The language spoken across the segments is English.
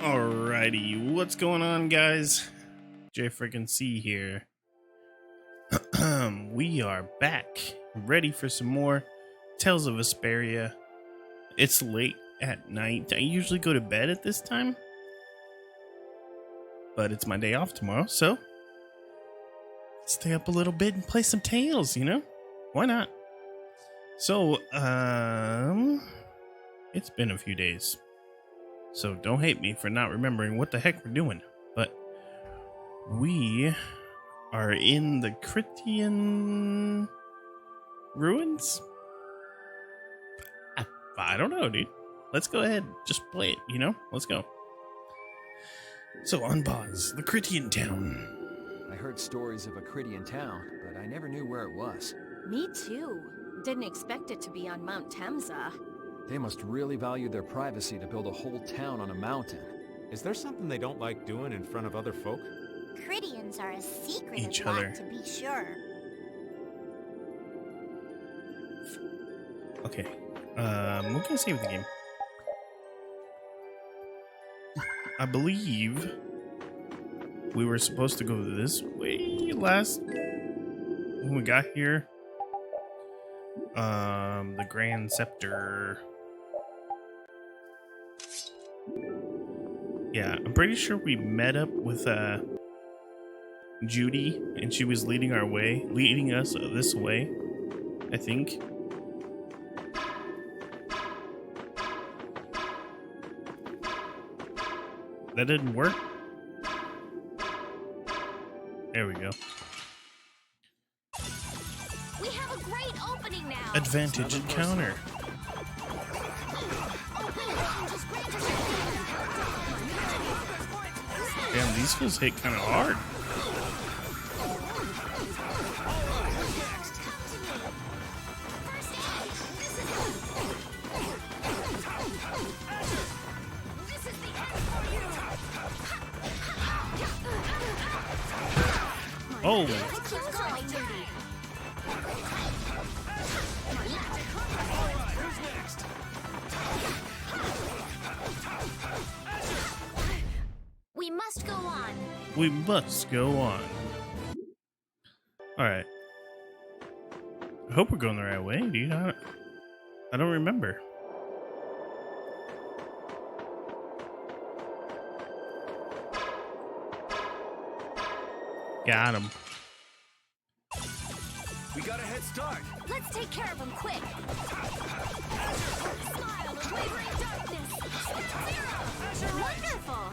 Alrighty, what's going on, guys? J freaking C here. We are back, ready for some more Tales of Vesperia. It's late at night. I usually go to bed at this time, but it's my day off tomorrow, so stay up a little bit and play some Tales, you know? Why not? So, it's been a few days, so don't hate me for not remembering what the heck we're doing, but we are in the Critian ruins. I don't know, dude. Let's go ahead, just play it, you know? Let's go. So on pause, the Critian town. I heard stories of a Critian town, but I never knew where it was. Me too. Didn't expect it to be on Mount Temza. They must really value their privacy to build a whole town on a mountain. Is there something they don't like doing in front of other folk? Critians are a secretive Each lot, other. to be sure. Okay. We're gonna save the game. I believe we were supposed to go this way last when we got here. The Grand Scepter. Yeah, I'm pretty sure we met up with Judy, and she was leading us this way, I think. That didn't work. There we go. We have a great opening now. Advantage encounter. Damn, these fools hit kind of hard. Oh, We must go on. we must go on. All right. I hope we're going the right way, dude. I don't remember. Got him. We got a head start. Let's take care of him quick. Smile of wavering darkness. Zero. Wonderful.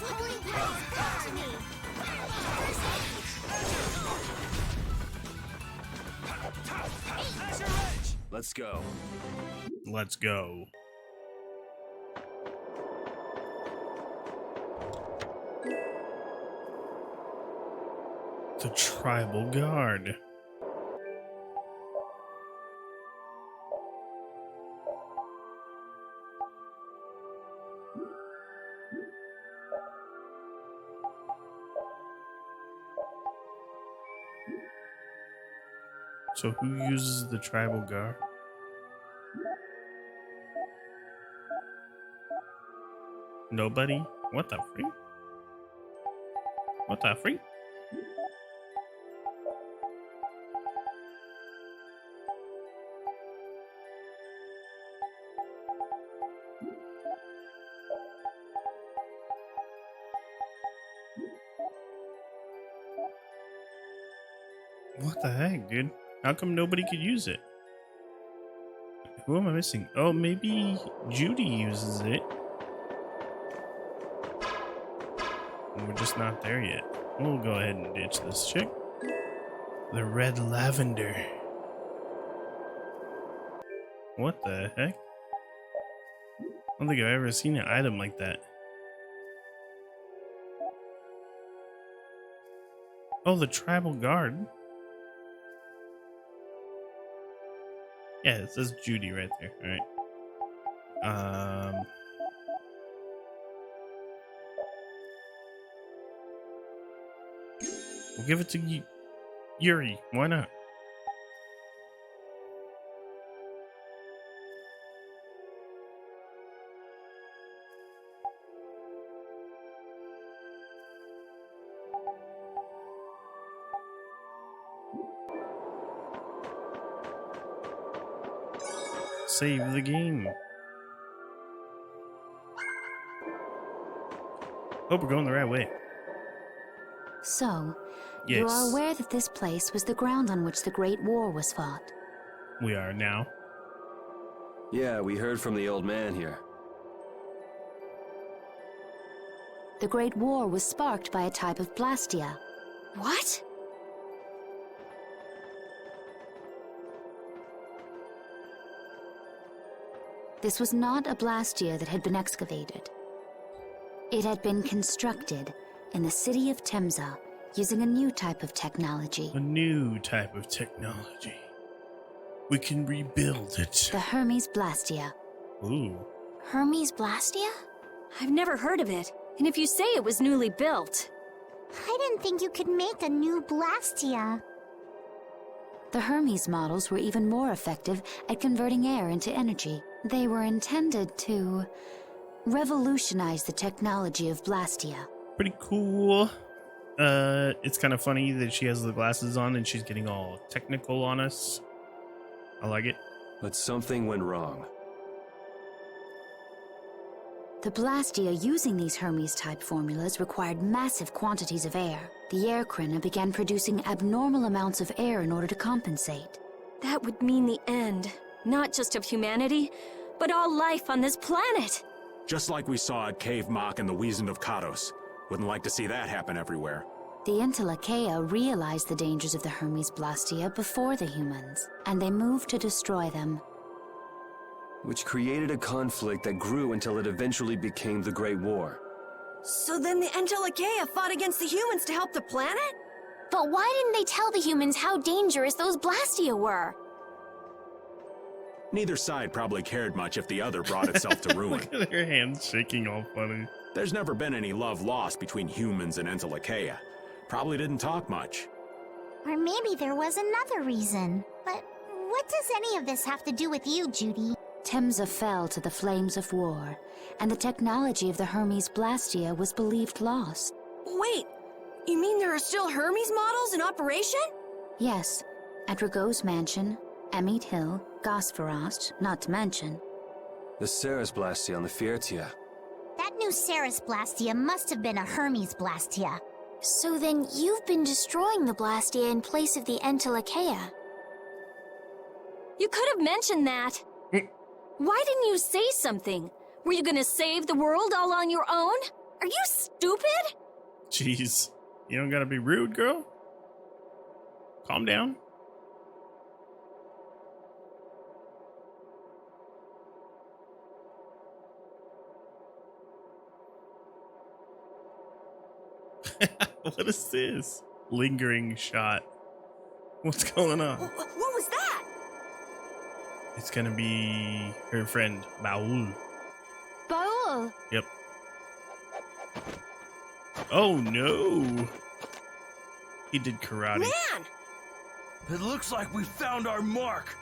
Holy praise come to me. Let's go. Let's go. The Tribal Guard. So who uses the Tribal Guard? Nobody? What the freak? What the freak? What the heck, dude? How come nobody could use it? Who am I missing? Oh, maybe Judy uses it. We're just not there yet. We'll go ahead and ditch this chick. The red lavender. What the heck? I don't think I've ever seen an item like that. Oh, the tribal guard. Yeah, it says Judy right there. All right. We'll give it to Yuri. Why not? save the game. Hope we're going the right way. So, Yes. you are aware that this place was the ground on which the Great War was fought. We are now. Yeah, we heard from the old man here. The Great War was sparked by a type of blastia. What? This was not a blastia that had been excavated. It had been constructed in the city of Temza using a new type of technology. A new type of technology. We can rebuild it. The Hermes Blastia. Ooh. Hermes Blastia? I've never heard of it. And if you say it was newly built... I didn't think you could make a new Blastia. The Hermes models were even more effective at converting air into energy. They were intended to revolutionize the technology of Blastia. Pretty cool. It's kind of funny that she has the glasses on and she's getting all technical on us. I like it. But something went wrong. The Blastia using these Hermes-type formulas required massive quantities of air. The air Krina began producing abnormal amounts of air in order to compensate. That would mean the end, not just of humanity, but all life on this planet. Just like we saw at Cave Mach and the Wiesent of Kados. Wouldn't like to see that happen everywhere. The Entelekea realized the dangers of the Hermes Blastia before the humans, and they moved to destroy them. Which created a conflict that grew until it eventually became the Great War. So then the Entelekea fought against the humans to help the planet? But why didn't they tell the humans how dangerous those Blastia were? Neither side probably cared much if the other brought itself to ruin. Look at her hands shaking all funny. There's never been any love lost between humans and Entelekea. Probably didn't talk much. Or maybe there was another reason. But what does any of this have to do with you, Judy? Temza fell to the flames of war, and the technology of the Hermes Blastia was believed lost. Wait, you mean there are still Hermes models in operation? Yes, at Rago's mansion, Amit Hill, Gosferost, not to mention. The Ceres Blastia on the Fiertia. That new Ceres Blastia must have been a Hermes Blastia. So then you've been destroying the Blastia in place of the Entelekea. You could have mentioned that. Why didn't you say something? Were you gonna save the world all on your own? Are you stupid? Jeez. You don't gotta be rude, girl. Calm down. What is this? Lingering shot. What's going on? What was that? It's gonna be her friend, Baul. Baul! Yep. Oh no! He did karate. Man! It looks like we found our mark.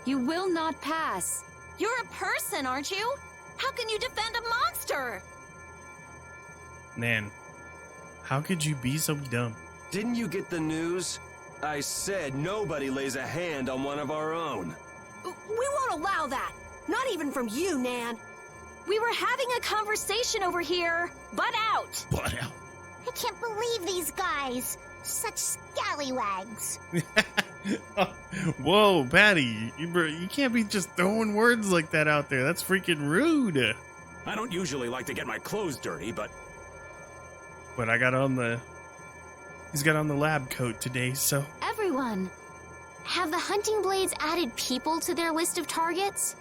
You will not pass. You're a person, aren't you? How can you defend a monster? Man, how could you be so dumb? Didn't you get the news? I said nobody lays a hand on one of our own. We won't allow that. Not even from you, Nan. We were having a conversation over here. Butt out. Butt out. I can't believe these guys. Such scallywags. Whoa, Patty, you can't be just throwing words like that out there. That's freaking rude. I don't usually like to get my clothes dirty, but I got on the... He's got on the lab coat today, so... Everyone, have the hunting blades added people to their list of targets?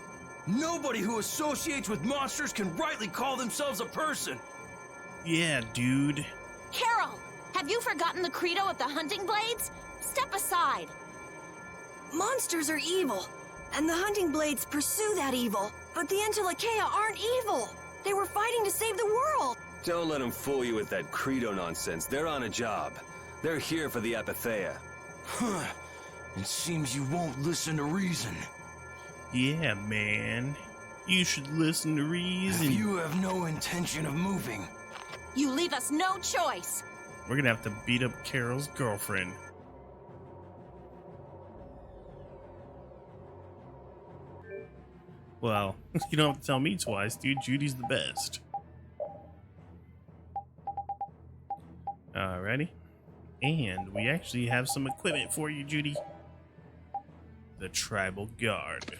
Nobody who associates with monsters can rightly call themselves a person. Yeah, dude. Carol, have you forgotten the credo of the hunting blades? Step aside. Monsters are evil, and the hunting blades pursue that evil. But the Entelekea aren't evil. They were fighting to save the world. Don't let them fool you with that credo nonsense. They're on a job. They're here for the Apatheia. Huh. It seems you won't listen to reason. Yeah, man. You should listen to reason. You have no intention of moving. You leave us no choice. We're gonna have to beat up Carol's girlfriend. Well, you don't have to tell me twice, dude. Judy's the best. Alrighty. And we actually have some equipment for you, Judy. The Tribal Guard.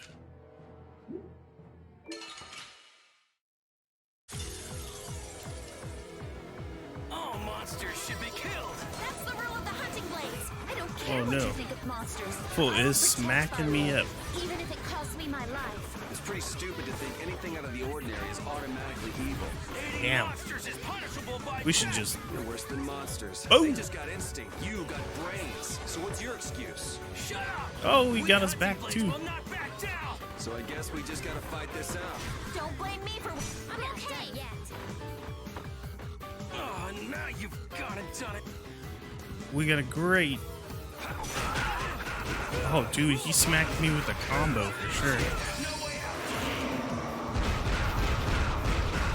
All monsters should be killed. That's the rule of the hunting blades. I don't care Oh, what no. you think of monsters. Fool I will is protect smacking me Baowu, up. even if it costs me my life. It's pretty stupid to think anything out of the ordinary is automatically evil. Damn. Monsters is punishable by We should just... You're worse than monsters. Oh. They just got instinct. You got brains. So what's your excuse? Shut up. Oh, he got us hunting back blades too. will not back down. So I guess we just gotta fight this out. Don't blame me for... I'm not done yet. Oh, now you've gone and done it. We got a great... Oh, dude, he smacked me with a combo for sure.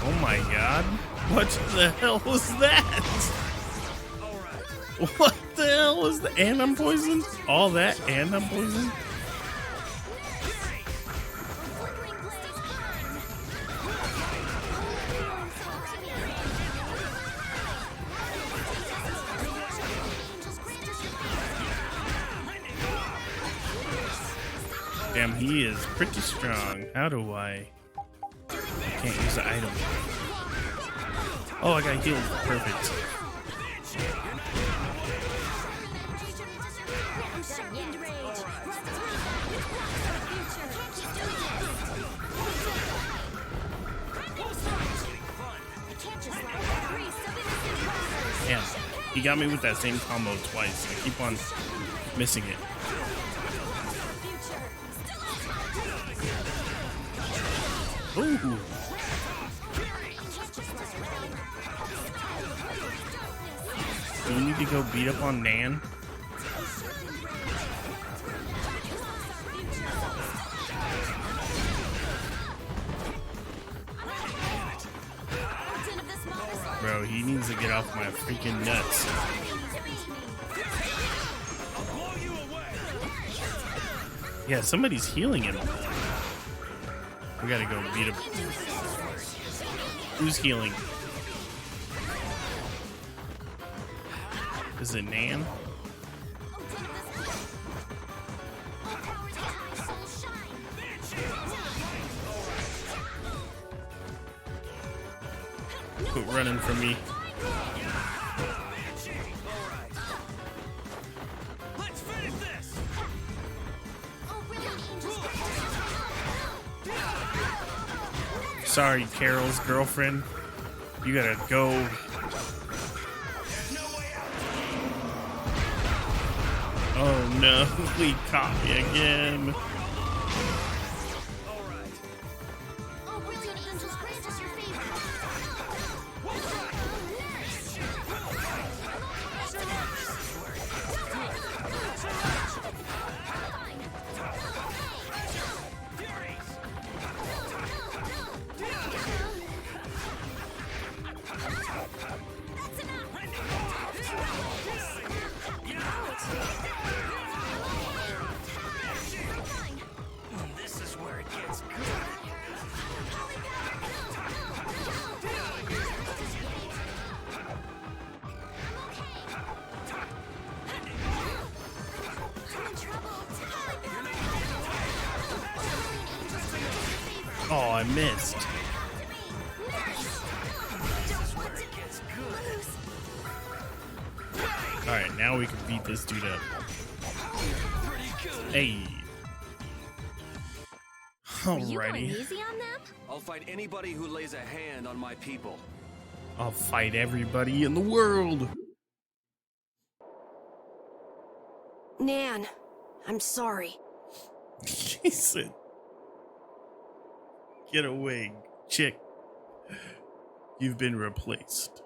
Oh my god. What the hell was that? What the hell was that? And I'm poisoned? All that and I'm poisoned? Damn, he is pretty strong. How do I can't use the item. Oh, I got healed. Perfect. Damn, he got me with that same combo twice. I keep on missing it. Ooh. Do we need to go beat up on Nan? Bro, he needs to get off my freaking nuts. Yeah, somebody's healing him. We gotta go beat him. Who's healing? Is it Nan? Quit running from me. Let's finish this. Sorry, Carol's girlfriend. You gotta go. Oh no, he caught me again. This is where it gets good. Oh, I missed. Alright, now we can beat this dude up. Hey. Are you going Alrighty. easy on them? I'll fight anybody who lays a hand on my people. I'll fight everybody in the world. Nan, I'm sorry. He said, "Get away, chick. You've been replaced."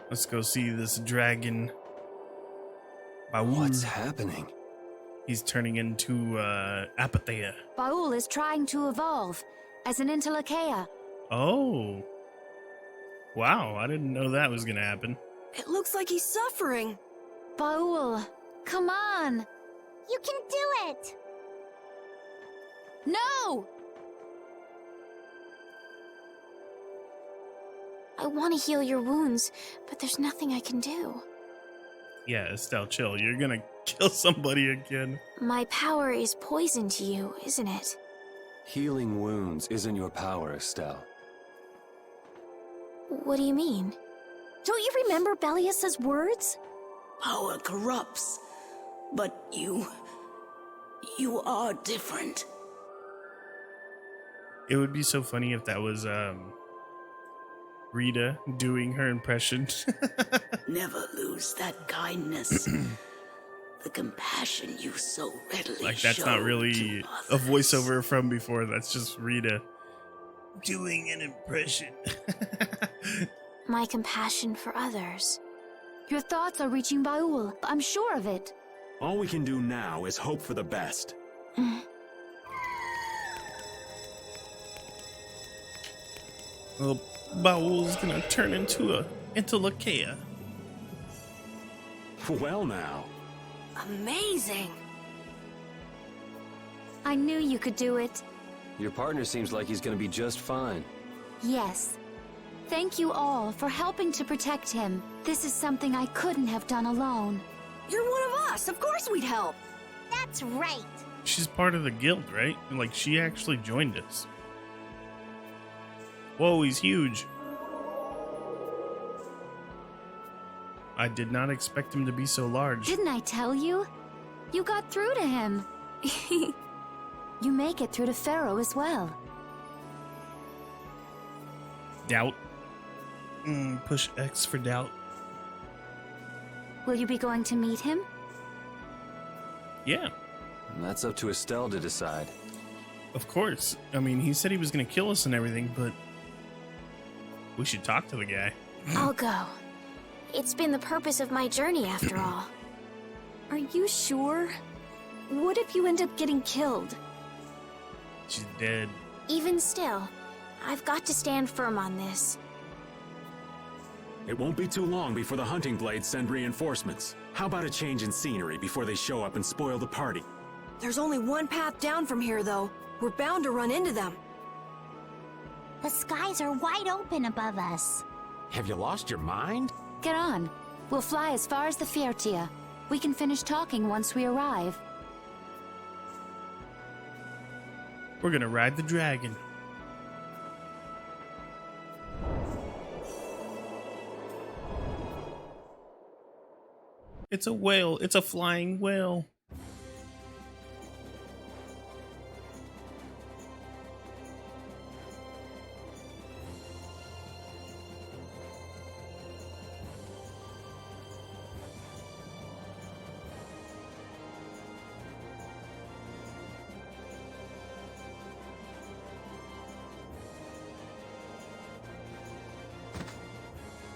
Let's go see this dragon. What's Baul. happening? He's turning into Apathea. Baul is trying to evolve as an Interleucia. Oh. Wow, I didn't know that was gonna happen. It looks like he's suffering. Baul, come on! You can do it! No! I want to heal your wounds, but there's nothing I can do. Yeah, Estelle, chill. You're gonna kill somebody again. My power is poison to you, isn't it? Healing wounds isn't your power, Estelle. What do you mean? Don't you remember Bellius's words? Power corrupts, but you are different. It would be so funny if that was Rita doing her impression. Never lose that kindness, the compassion you so readily Like, that's show not really to a others. voiceover from before. That's just Rita doing an impression. My compassion for others. Your thoughts are reaching Baul. I'm sure of it. All we can do now is hope for the best. Well, Baul's gonna turn into Lakea. Well now. Amazing. I knew you could do it. Your partner seems like he's gonna be just fine. Yes. Thank you all for helping to protect him. This is something I couldn't have done alone. You're one of us. Of course we'd help. That's right. She's part of the guild, right? Like, she actually joined us. Whoa, he's huge. I did not expect him to be so large. Didn't I tell you? You got through to him. You make it through to Pharaoh as well. Doubt. Push X for doubt. Will you be going to meet him? Yeah, And that's up to Estelle to decide. of course. I mean, he said he was going to kill us and everything, but we should talk to the guy. I'll go. It's been the purpose of my journey after all. Are you sure? What if you end up getting killed? She's dead. Even still, I've got to stand firm on this. It won't be too long before the hunting blades send reinforcements. How about a change in scenery before they show up and spoil the party? There's only one path down from here, though. We're bound to run into them. The skies are wide open above us. Have you lost your mind? Get on. We'll fly as far as the Fiertia. We can finish talking once we arrive. We're going to ride the dragon. It's a whale. It's a flying whale.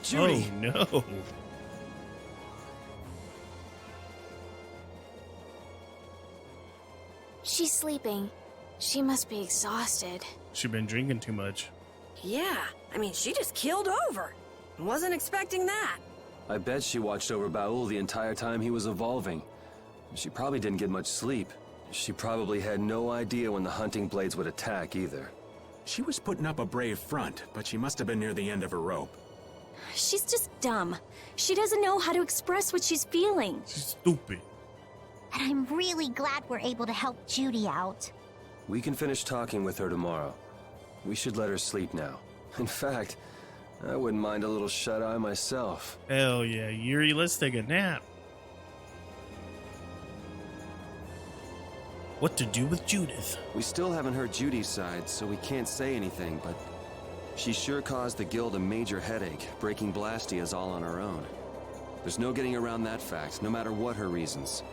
Judy! Oh, no. She's sleeping. She must be exhausted. She's been drinking too much. Yeah, I mean, she just keeled over. Wasn't expecting that. I bet she watched over Baul the entire time he was evolving. She probably didn't get much sleep. She probably had no idea when the hunting blades would attack either. She was putting up a brave front, but she must have been near the end of her rope. She's just dumb. She doesn't know how to express what she's feeling. She's stupid. And I'm really glad we're able to help Judy out. We can finish talking with her tomorrow. We should let her sleep now. In fact, I wouldn't mind a little shut-eye myself. Hell yeah, Yuri, let's take a nap. What to do with Judith? We still haven't heard Judy's side, so we can't say anything, but she sure caused the guild a major headache, breaking Blastias all on her own. There's no getting around that fact, no matter what her reasons.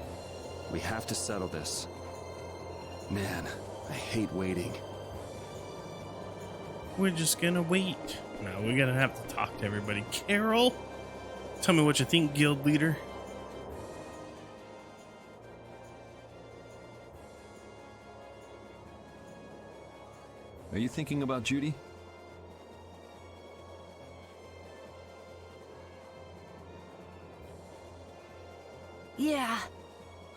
We have to settle this. Man, I hate waiting. We're just gonna wait. No, we're gonna have to talk to everybody. Carol, tell me what you think, guild leader. Are you thinking about Judy? Yeah.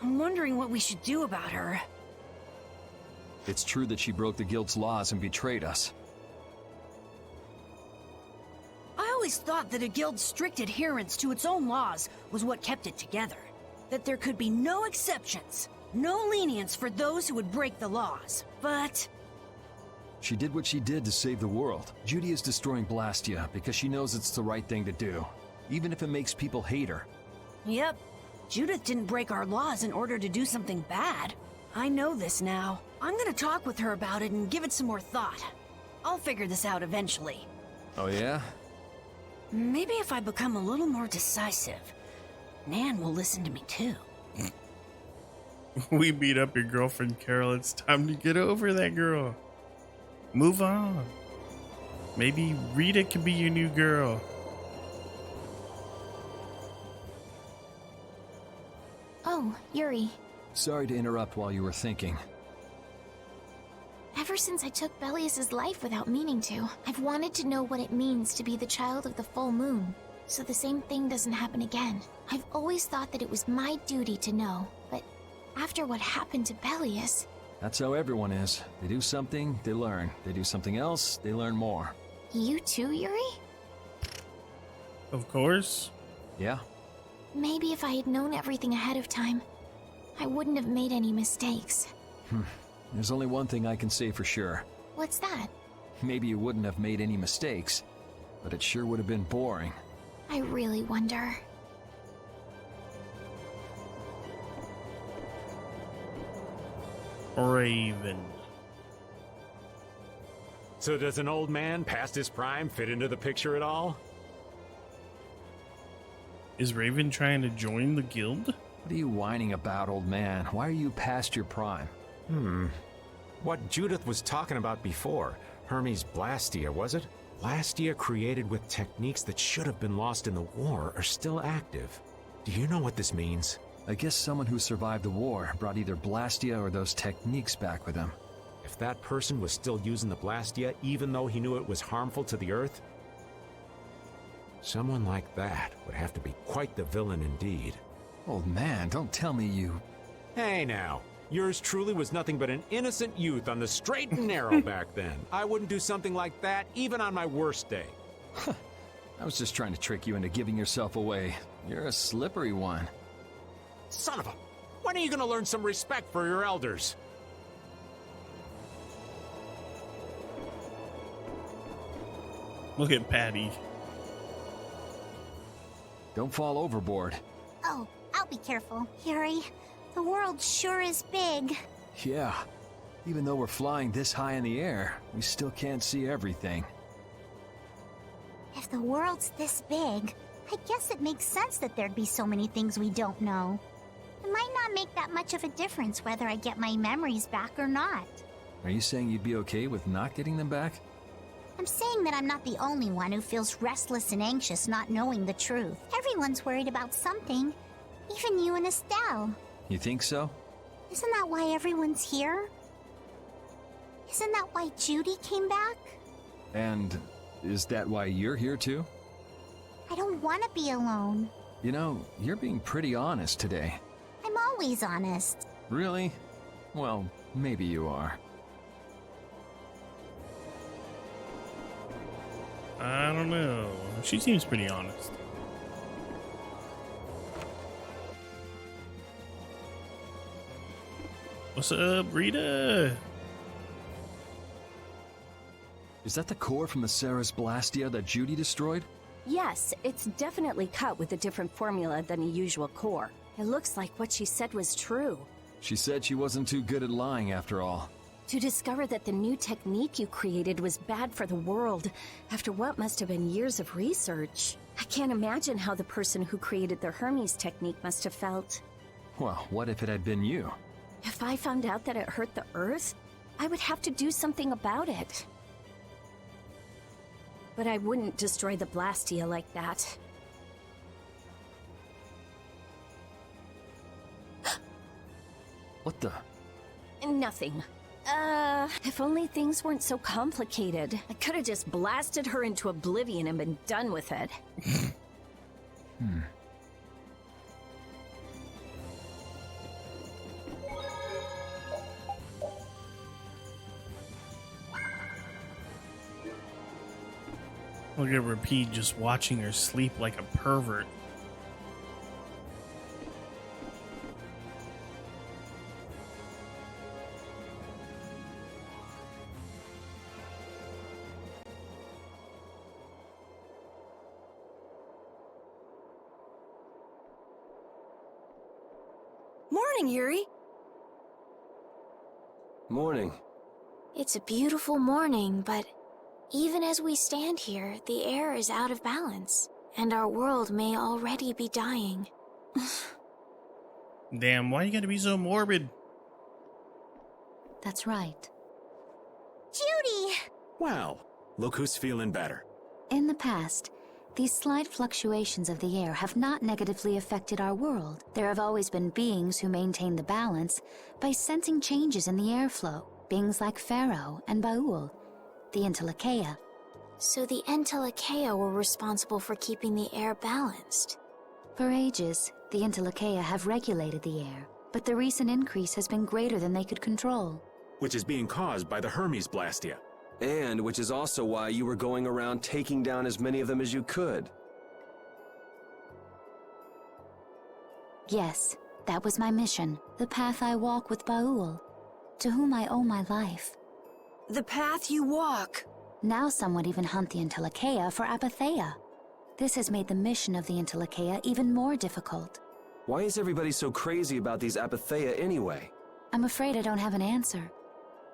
I'm wondering what we should do about her. It's true that she broke the guild's laws and betrayed us. I always thought that a guild's strict adherence to its own laws was what kept it together. That there could be no exceptions, no lenience for those who would break the laws. But She did what she did to save the world. Judy is destroying Blastia because she knows it's the right thing to do, even if it makes people hate her. yep, Judith didn't break our laws in order to do something bad. I know this now. I'm gonna talk with her about it and give it some more thought. I'll figure this out eventually. Oh yeah? Maybe if I become a little more decisive, Nan will listen to me too. We beat up your girlfriend, Carol. It's time to get over that girl. Move on. Maybe Rita can be your new girl. Oh, Yuri. Sorry to interrupt while you were thinking. Ever since I took Belius's life without meaning to, I've wanted to know what it means to be the child of the full moon, so the same thing doesn't happen again. I've always thought that it was my duty to know, but after what happened to Belius... That's how everyone is. They do something, they learn. They do something else, they learn more. You too, Yuri? Of course. Yeah? Maybe if I had known everything ahead of time, I wouldn't have made any mistakes. There's only one thing I can say for sure. What's that? Maybe you wouldn't have made any mistakes, but it sure would have been boring. I really wonder. Raven. So does an old man past his prime fit into the picture at all? Is Raven trying to join the guild? What are you whining about, old man? Why are you past your prime? What Judith was talking about before. Hermes Blastia, was it? Blastia created with techniques that should have been lost in the war are still active. Do you know what this means? I guess someone who survived the war brought either Blastia or those techniques back with him. If that person was still using the Blastia even though he knew it was harmful to the Earth, someone like that would have to be quite the villain indeed. Old man, don't tell me you... Hey now, yours truly was nothing but an innocent youth on the straight and narrow back then. I wouldn't do something like that even on my worst day. I was just trying to trick you into giving yourself away. You're a slippery one. Son of a... When are you gonna learn some respect for your elders? Look at Patty. Don't fall overboard. Oh, I'll be careful. Yuri, the world sure is big. Yeah. Even though we're flying this high in the air, we still can't see everything. If the world's this big, I guess it makes sense that there'd be so many things we don't know. It might not make that much of a difference whether I get my memories back or not. Are you saying you'd be okay with not getting them back? I'm saying that I'm not the only one who feels restless and anxious not knowing the truth. Everyone's worried about something. Even you and Estelle. You think so? Isn't that why everyone's here? Isn't that why Judy came back? And is that why you're here too? I don't want to be alone. You know, you're being pretty honest today. I'm always honest. Really? Well, maybe you are. I don't know. She seems pretty honest. What's up, Rita? Is that the core from the Ceres Blastia that Judy destroyed? Yes, it's definitely cut with a different formula than a usual core. It looks like what she said was true. She said she wasn't too good at lying after all. To discover that the new technique you created was bad for the world after what must have been years of research. I can't imagine how the person who created the Hermes technique must have felt. Well, what if it had been you? If I found out that it hurt the Earth, I would have to do something about it. But I wouldn't destroy the Blastia like that. What the? Nothing. If only things weren't so complicated. I could have just blasted her into oblivion and been done with it. Look at Repeat just watching her sleep like a pervert. Morning, Yuri. Morning. It's a beautiful morning, but even as we stand here, the air is out of balance, and our world may already be dying. Damn, why you gotta be so morbid? That's right. Judy! Well, look who's feeling better. In the past, these slight fluctuations of the air have not negatively affected our world. There have always been beings who maintain the balance by sensing changes in the airflow. Beings like Pharaoh and Baul, the Entelekea. So the Entelekea were responsible for keeping the air balanced. For ages, the Entelekea have regulated the air, but the recent increase has been greater than they could control. Which is being caused by the Hermes Blastia. And which is also why you were going around taking down as many of them as you could. Yes, that was my mission, the path I walk with Baul, to whom I owe my life. The path you walk. Now some would even hunt the Entelekea for Apatheia. This has made the mission of the Entelekea even more difficult. Why is everybody so crazy about these Apatheia anyway? I'm afraid I don't have an answer.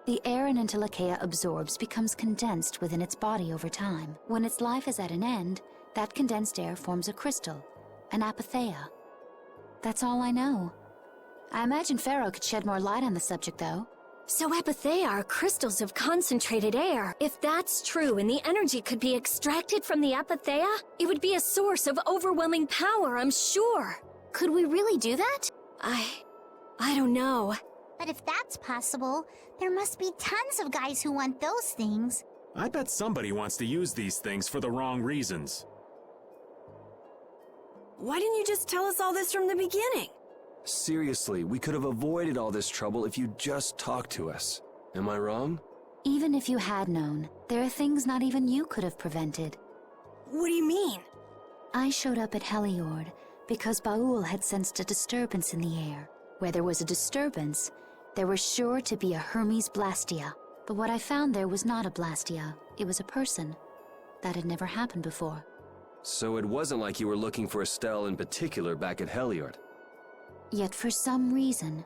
The air an Entelekea absorbs becomes condensed within its body over time. When its life is at an end, that condensed air forms a crystal, an Apatheia. That's all I know. I imagine Pharaoh could shed more light on the subject, though. So Apatheia are crystals of concentrated air. If that's true and the energy could be extracted from the Apatheia, it would be a source of overwhelming power, I'm sure. Could we really do that? I don't know. But if that's possible, there must be tons of guys who want those things. I bet somebody wants to use these things for the wrong reasons. Why didn't you just tell us all this from the beginning? Seriously, we could have avoided all this trouble if you just talked to us. Am I wrong? Even if you had known, there are things not even you could have prevented. What do you mean? I showed up at Heliord because Baul had sensed a disturbance in the air. Where there was a disturbance, there was sure to be a Hermes Blastia. But what I found there was not a Blastia, it was a person. That had never happened before. So it wasn't like you were looking for Estelle in particular back at Heliord. Yet for some reason,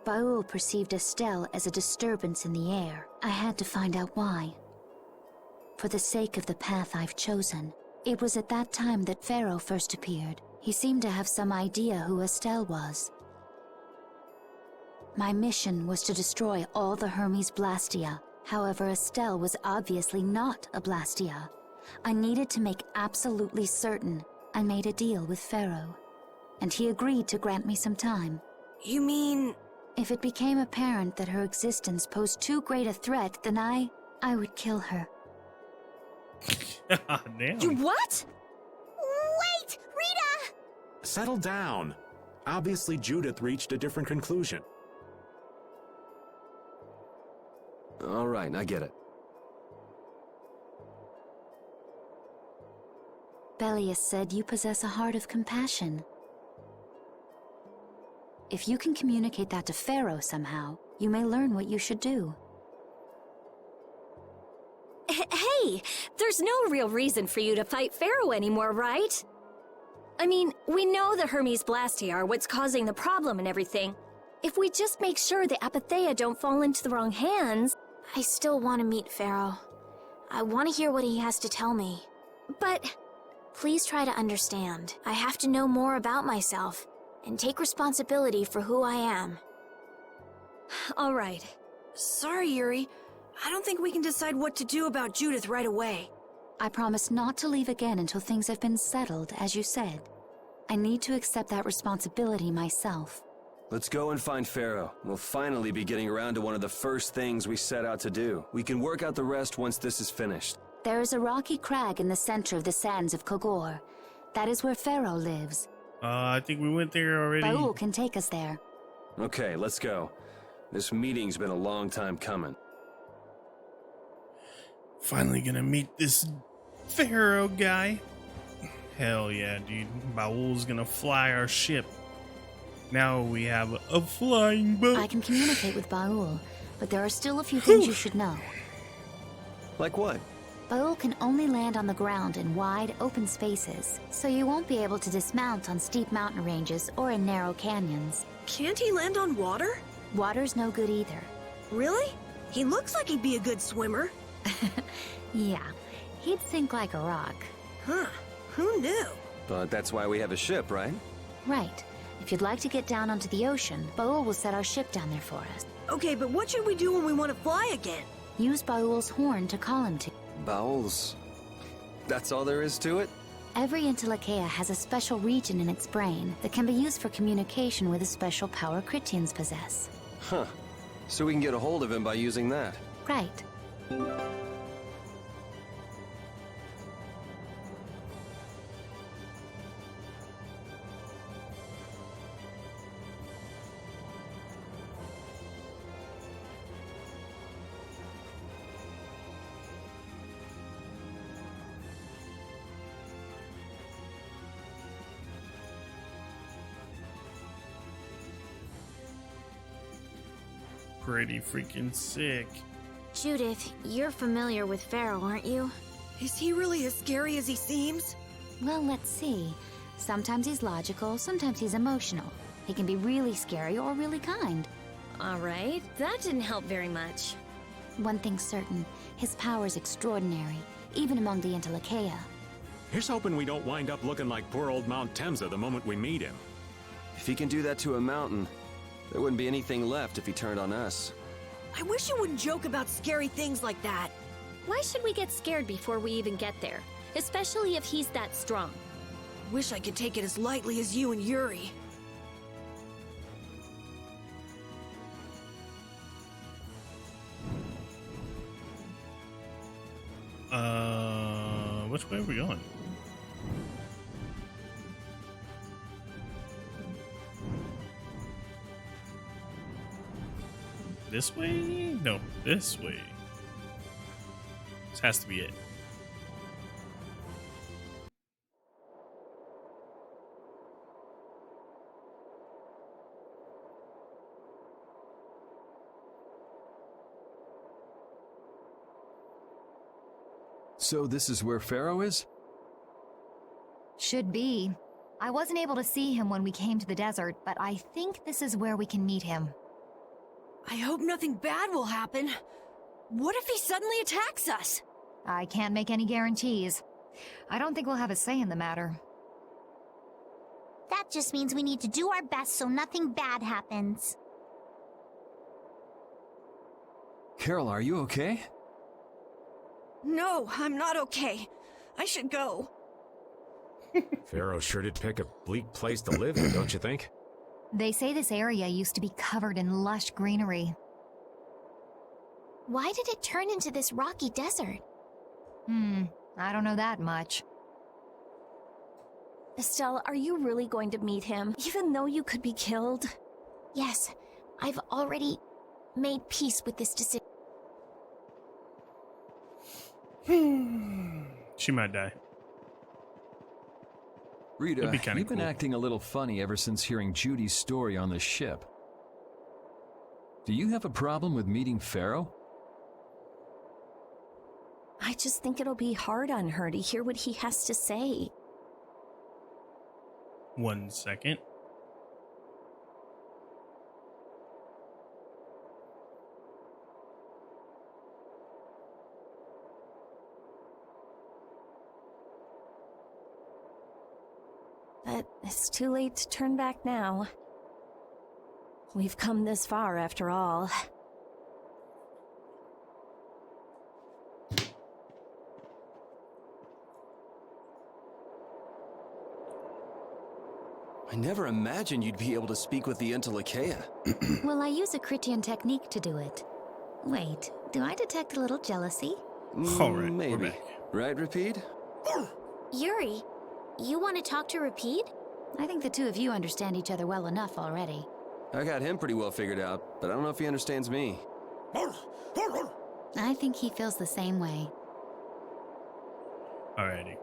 Baul perceived Estelle as a disturbance in the air. I had to find out why. For the sake of the path I've chosen. It was at that time that Pharaoh first appeared. He seemed to have some idea who Estelle was. My mission was to destroy all the Hermes Blastia. However, Estelle was obviously not a Blastia. I needed to make absolutely certain. I made a deal with Pharaoh, and he agreed to grant me some time. You mean... If it became apparent that her existence posed too great a threat, then I would kill her. Damn. You what? Wait! Rita! Settle down. Obviously, Judith reached a different conclusion. All right, I get it. Belius said you possess a heart of compassion. If you can communicate that to Pharaoh somehow, you may learn what you should do. Hey, there's no real reason for you to fight Pharaoh anymore, right? I mean, we know the Hermes Blastia are what's causing the problem and everything. If we just make sure the Apatheia don't fall into the wrong hands... I still want to meet Pharaoh. I want to hear what he has to tell me. But... Please try to understand. I have to know more about myself, and take responsibility for who I am. All right. Sorry, Yuri. I don't think we can decide what to do about Judith right away. I promise not to leave again until things have been settled, as you said. I need to accept that responsibility myself. Let's go and find Pharaoh. We'll finally be getting around to one of the first things we set out to do. We can work out the rest once this is finished. There is a rocky crag in the center of the sands of Kogor. That is where Pharaoh lives. I think we went there already. Baul can take us there. Okay, let's go. This meeting's been a long time coming. Finally gonna meet this Pharaoh guy. Hell yeah, dude. Baul's gonna fly our ship. Now we have a flying boat. I can communicate with Baul, but there are still a few things you should know. Like what? Baul can only land on the ground in wide, open spaces, so you won't be able to dismount on steep mountain ranges or in narrow canyons. Can't he land on water? Water's no good either. Really? He looks like he'd be a good swimmer. Yeah, he'd sink like a rock. Huh. Who knew? But that's why we have a ship, right? Right. If you'd like to get down onto the ocean, Baul will set our ship down there for us. Okay, but what should we do when we want to fly again? Use Baul's horn to call him to. Bowels. That's all there is to it? Every Intellicaea has a special region in its brain that can be used for communication with a special power Critians possess. Huh. So we can get a hold of him by using that. Right. Pretty freaking sick. Judith, you're familiar with Pharaoh, aren't you? Is he really as scary as he seems? Well, let's see. Sometimes he's logical, sometimes he's emotional. He can be really scary or really kind. Alright, that didn't help very much. One thing's certain, his power's extraordinary, even among the Intellicaea. Here's hoping we don't wind up looking like poor old Mount Temza the moment we meet him. If he can do that to a mountain, there wouldn't be anything left if he turned on us. I wish you wouldn't joke about scary things like that. Why should we get scared before we even get there? Especially if he's that strong. Wish I could take it as lightly as you and Yuri. Which way are we going? This way? No, this way. This has to be it. So this is where Pharaoh is? Should be. I wasn't able to see him when we came to the desert, but I think this is where we can meet him. I hope nothing bad will happen. What if he suddenly attacks us? I can't make any guarantees. I don't think we'll have a say in the matter. That just means we need to do our best so nothing bad happens. Carol, are you okay? No, I'm not okay. I should go. Pharaoh sure did pick a bleak place to live in, don't you think? They say this area used to be covered in lush greenery. Why did it turn into this rocky desert? I don't know that much. Estelle, are you really going to meet him, even though you could be killed? Yes, I've already made peace with this decision. She might die. Rita, That'd be kinda you've been cool. acting a little funny ever since hearing Judy's story on the ship. Do you have a problem with meeting Pharaoh? I just think it'll be hard on her to hear what he has to say. 1 second. But it's too late to turn back now. We've come this far after all. I never imagined you'd be able to speak with the Intellicaea. Well, I use a Critian technique to do it. Wait, do I detect a little jealousy? All right, we're Maybe. back. Right, Repeat? Yuri, you want to talk to Repeat? I think the two of you understand each other well enough already. I got him pretty well figured out, but I don't know if he understands me. I think he feels the same way. Alrighty.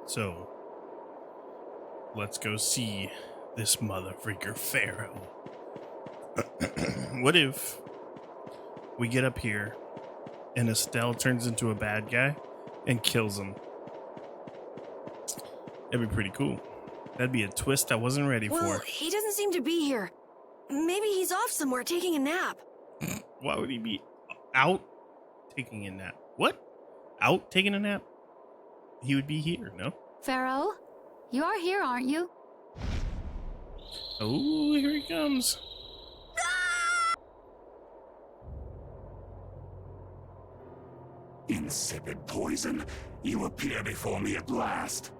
So, let's go see this mother freaker Pharaoh. What if we get up here and Estelle turns into a bad guy and kills him? That'd be pretty cool. That'd be a twist I wasn't ready Well, for. he doesn't seem to be here. Maybe he's off somewhere taking a nap. Why would he be out taking a nap? What? Out taking a nap? He would be here, no? Pharaoh, you are here, aren't you? Oh, here he comes. Insipid poison, you appear before me at last.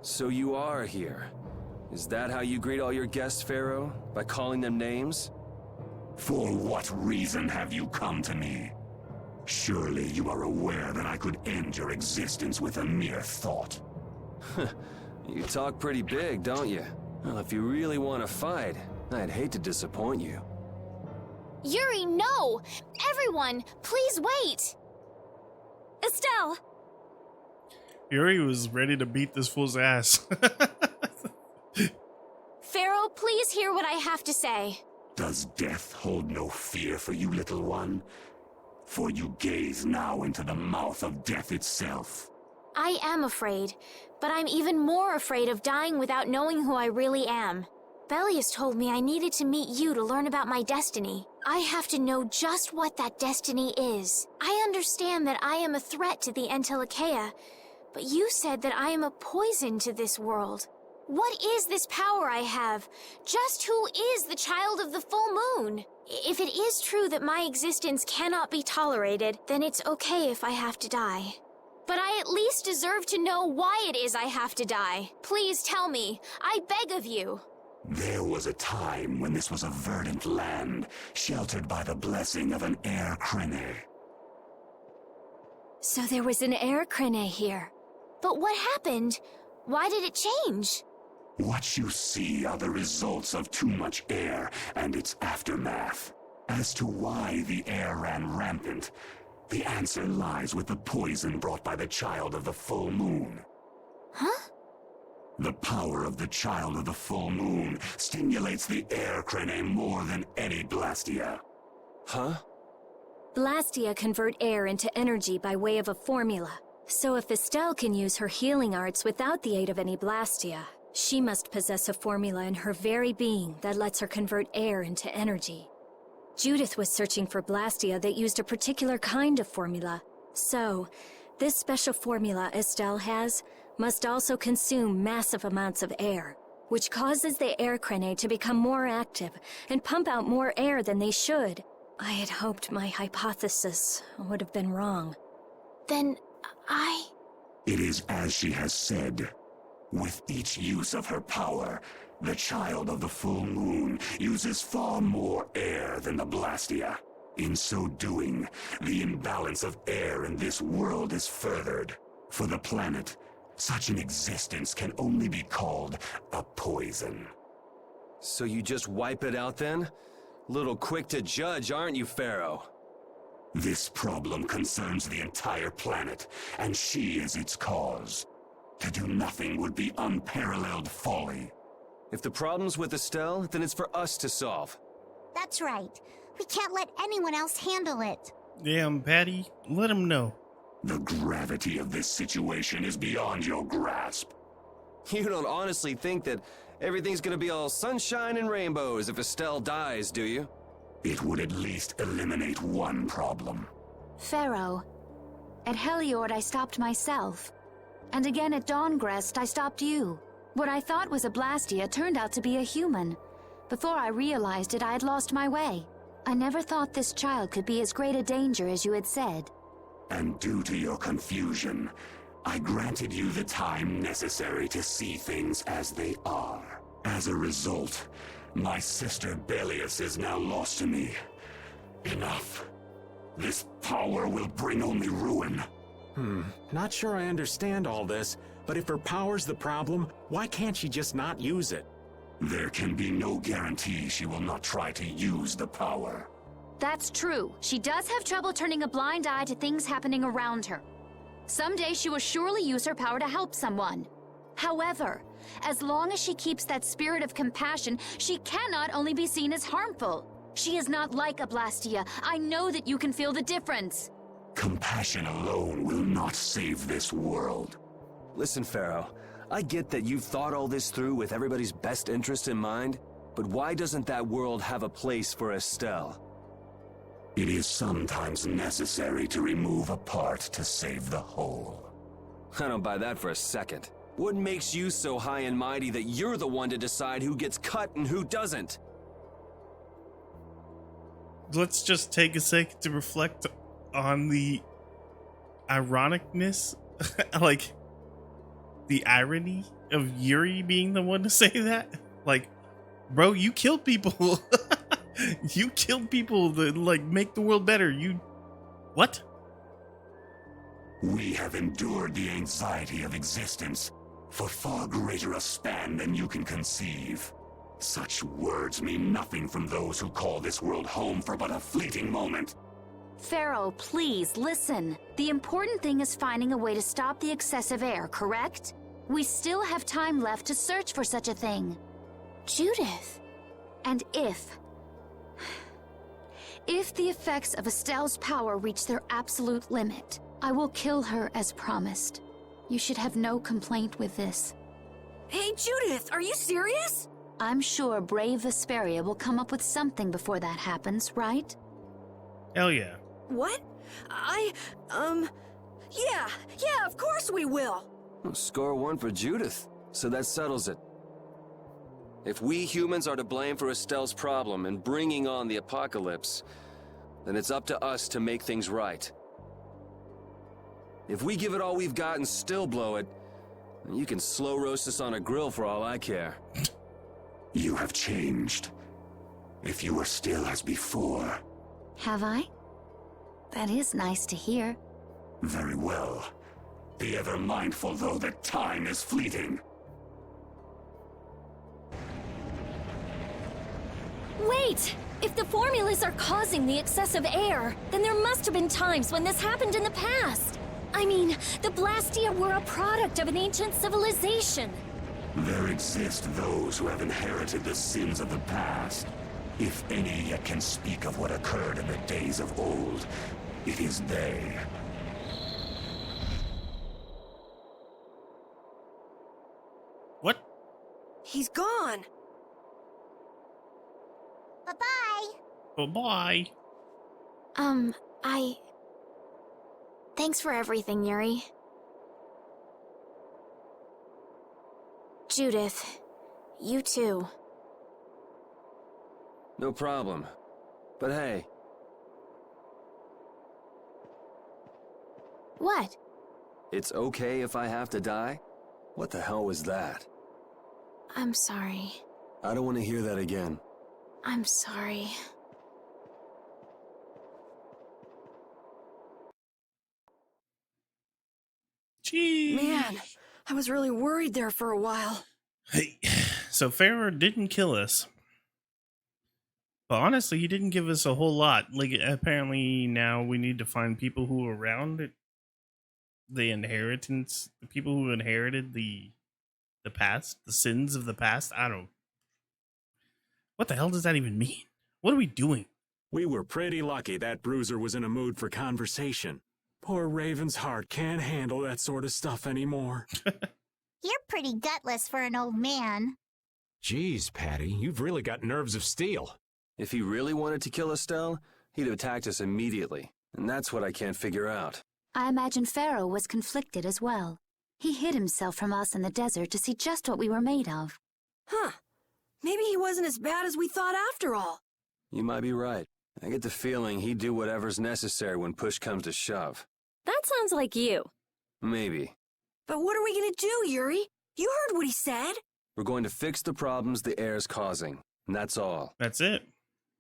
So you are here. Is that how you greet all your guests, Pharaoh? By calling them names? For what reason have you come to me? Surely you are aware that I could end your existence with a mere thought. You talk pretty big, don't you? Well, if you really want to fight, I'd hate to disappoint you. Yuri, no! Everyone, please wait! Estelle! Yuri was ready to beat this fool's ass. Pharaoh, please hear what I have to say. Does death hold no fear for you, little one? For you gaze now into the mouth of death itself. I am afraid, but I'm even more afraid of dying without knowing who I really am. Belius told me I needed to meet you to learn about my destiny. I have to know just what that destiny is. I understand that I am a threat to the Entelekea, but you said that I am a poison to this world. What is this power I have? Just who is the child of the full moon? If it is true that my existence cannot be tolerated, then it's okay if I have to die. But I at least deserve to know why it is I have to die. Please tell me. I beg of you. There was a time when this was a verdant land, sheltered by the blessing of an air crene. So there was an air crene here. But what happened? Why did it change? What you see are the results of too much air and its aftermath. As to why the air ran rampant, the answer lies with the poison brought by the child of the full moon. Huh? The power of the child of the full moon stimulates the air crene more than any Blastia. Huh? Blastia convert air into energy by way of a formula. So if Estelle can use her healing arts without the aid of any Blastia, she must possess a formula in her very being that lets her convert air into energy. Judith was searching for Blastia that used a particular kind of formula. So, this special formula Estelle has must also consume massive amounts of air, which causes the air crene to become more active and pump out more air than they should. I had hoped my hypothesis would have been wrong. Then It is as she has said. With each use of her power, the child of the full moon uses far more air than the Blastia. In so doing, the imbalance of air in this world is furthered. For the planet, such an existence can only be called a poison. So you just wipe it out then? Little quick to judge, aren't you, Pharaoh? This problem concerns the entire planet, and she is its cause. To do nothing would be unparalleled folly. If the problem's with Estelle, then it's for us to solve. That's right. We can't let anyone else handle it. Damn, Patty, let him know. The gravity of this situation is beyond your grasp. You don't honestly think that everything's gonna be all sunshine and rainbows if Estelle dies, do you? It would at least eliminate one problem. Pharaoh, at Heliord I stopped myself. And again at Dawngrest I stopped you. What I thought was a Blastia turned out to be a human. Before I realized it, I had lost my way. I never thought this child could be as great a danger as you had said. And due to your confusion, I granted you the time necessary to see things as they are. As a result, my sister Belius is now lost to me. Enough. This power will bring only ruin. Not sure I understand all this, but if her power's the problem, why can't she just not use it? There can be no guarantee she will not try to use the power. That's true. She does have trouble turning a blind eye to things happening around her. Someday she will surely use her power to help someone. However, as long as she keeps that spirit of compassion, she cannot only be seen as harmful. She is not like a Blastia. I know that you can feel the difference. Compassion alone will not save this world. Listen, Pharaoh, I get that you've thought all this through with everybody's best interest in mind, but why doesn't that world have a place for Estelle? It is sometimes necessary to remove a part to save the whole. I don't buy that for a second. What makes you so high and mighty that you're the one to decide who gets cut and who doesn't? Let's just take a second to reflect on the ironicness, like the irony of Yuri being the one to say that. Like, bro, you killed people. You killed people that like make the world better. You what? We have endured the anxiety of existence for far greater a span than you can conceive. Such words mean nothing from those who call this world home for but a fleeting moment. Pharaoh, please listen. The important thing is finding a way to stop the excessive air, correct? We still have time left to search for such a thing. Judith. And if the effects of Estelle's power reach their absolute limit, I will kill her as promised. You should have no complaint with this. Hey, Judith, are you serious? I'm sure brave Vesperia will come up with something before that happens, right? Hell yeah. What? Yeah, of course we will. Well, score one for Judith, so that settles it. If we humans are to blame for Estelle's problem and bringing on the apocalypse, then it's up to us to make things right. If we give it all we've got and still blow it, then you can slow roast us on a grill for all I care. You have changed. If you were still as before. Have I? That is nice to hear. Very well. Be ever mindful, though, that time is fleeting. Wait! If the formulas are causing the excessive air, then there must have been times when this happened in the past. I mean, the Blastia were a product of an ancient civilization. There exist those who have inherited the sins of the past. If any yet can speak of what occurred in the days of old, it is they. What? He's gone. Bye-bye. Bye-bye. Thanks for everything, Yuri. Judith, you too. No problem. But hey. What? It's okay if I have to die? What the hell was that? I'm sorry. I don't want to hear that again. I'm sorry. Jeez. Man, I was really worried there for a while. Hey, so Pharaoh didn't kill us. But honestly, he didn't give us a whole lot. Like, apparently now we need to find people who are around it. The inheritance, the people who inherited the past, the sins of the past. I don't. What the hell does that even mean? What are we doing? We were pretty lucky that Bruiser was in a mood for conversation. Poor Raven's heart can't handle that sort of stuff anymore. You're pretty gutless for an old man. Jeez, Patty, you've really got nerves of steel. If he really wanted to kill Estelle, he'd have attacked us immediately. And that's what I can't figure out. I imagine Pharaoh was conflicted as well. He hid himself from us in the desert to see just what we were made of. Huh. Maybe he wasn't as bad as we thought after all. You might be right. I get the feeling he'd do whatever's necessary when push comes to shove. That sounds like you. Maybe. But what are we gonna do, Yuri? You heard what he said. We're going to fix the problems the air's causing. And that's all. That's it.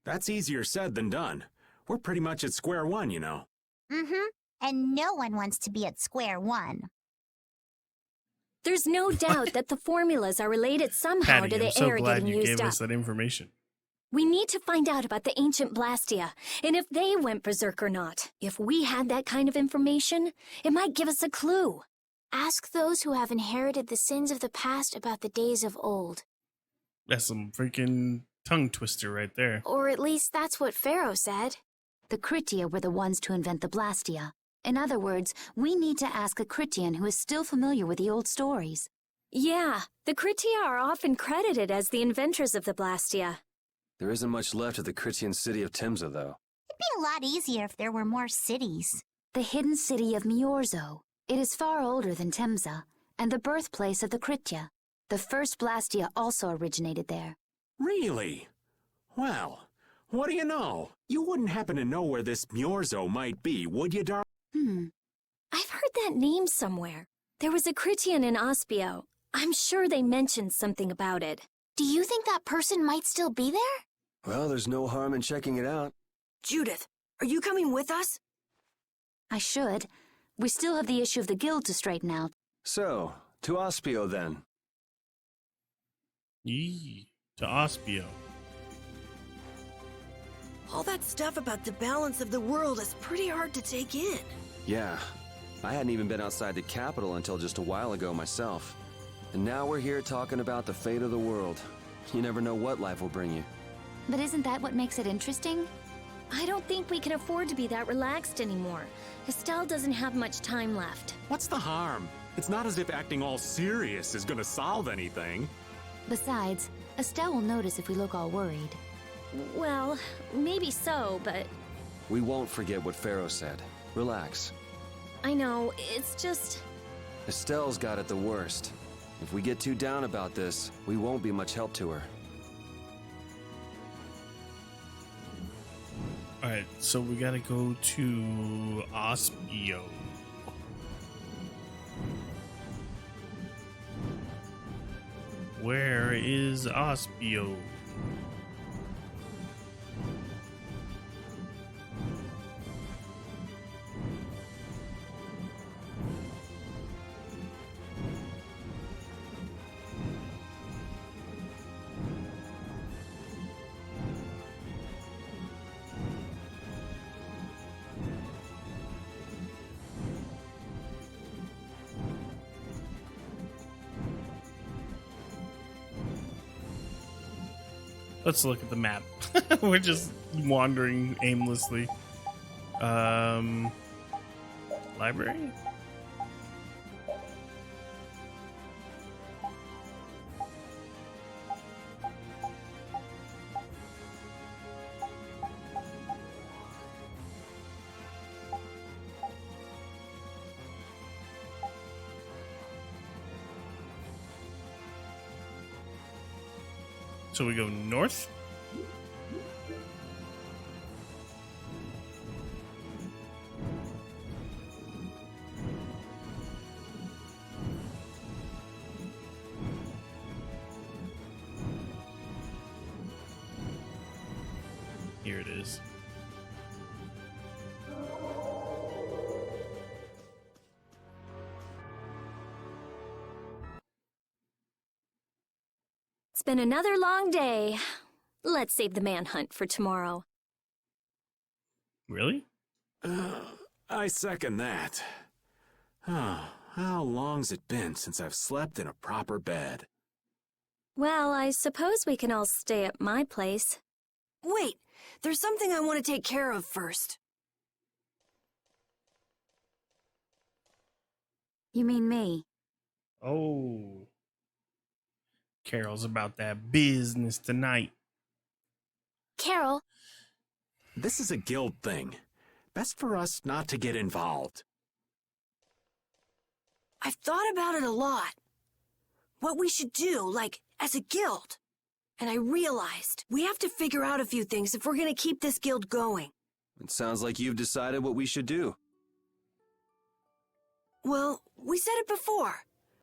That's easier said than done. We're pretty much at square one, you know. Mm-hmm. And no one wants to be at square one. There's no doubt that the formulas are related somehow Patty, to the I'm so air glad getting you used gave up. us that information. We need to find out about the ancient Blastia, and if they went berserk or not. If we had that kind of information, it might give us a clue. Ask those who have inherited the sins of the past about the days of old. That's some freaking tongue twister right there. Or at least that's what Pharaoh said. The Kritia were the ones to invent the Blastia. In other words, we need to ask a Kritian who is still familiar with the old stories. Yeah, the Kritia are often credited as the inventors of the Blastia. There isn't much left of the Critian city of Temza, though. It'd be a lot easier if there were more cities. The hidden city of Miorzo. It is far older than Temza, and the birthplace of the Kritia. The first Blastia also originated there. Really? Well, what do you know? You wouldn't happen to know where this Miorzo might be, would you, Dar? I've heard that name somewhere. There was a Critian in Ospio. I'm sure they mentioned something about it. Do you think that person might still be there? Well, there's no harm in checking it out. Judith, are you coming with us? I should. We still have the issue of the guild to straighten out. So, to Ospio then. Yee, to Ospio. All that stuff about the balance of the world is pretty hard to take in. Yeah, I hadn't even been outside the capital until just a while ago myself. And now we're here talking about the fate of the world. You never know what life will bring you. But isn't that what makes it interesting? I don't think we can afford to be that relaxed anymore. Estelle doesn't have much time left. What's the harm? It's not as if acting all serious is gonna solve anything. Besides, Estelle will notice if we look all worried. Well, maybe so, but... We won't forget what Pharaoh said. Relax. I know, it's just... Estelle's got it the worst. If we get too down about this, we won't be much help to her. Alright, so we gotta go to Ospio. Where is Ospio? Let's look at the map. We're just wandering aimlessly. Library? So we go north? Here it is. It's been another long day. Let's save the manhunt for tomorrow. Really? I second that. How long's it been since I've slept in a proper bed? Well, I suppose we can all stay at my place. Wait, there's something I want to take care of first. You mean me? Oh. Carol's about that business tonight. Carol. This is a guild thing. Best for us not to get involved. I've thought about it a lot. What we should do, like, as a guild. And I realized we have to figure out a few things if we're gonna keep this guild going. It sounds like you've decided what we should do. Well, we said it before.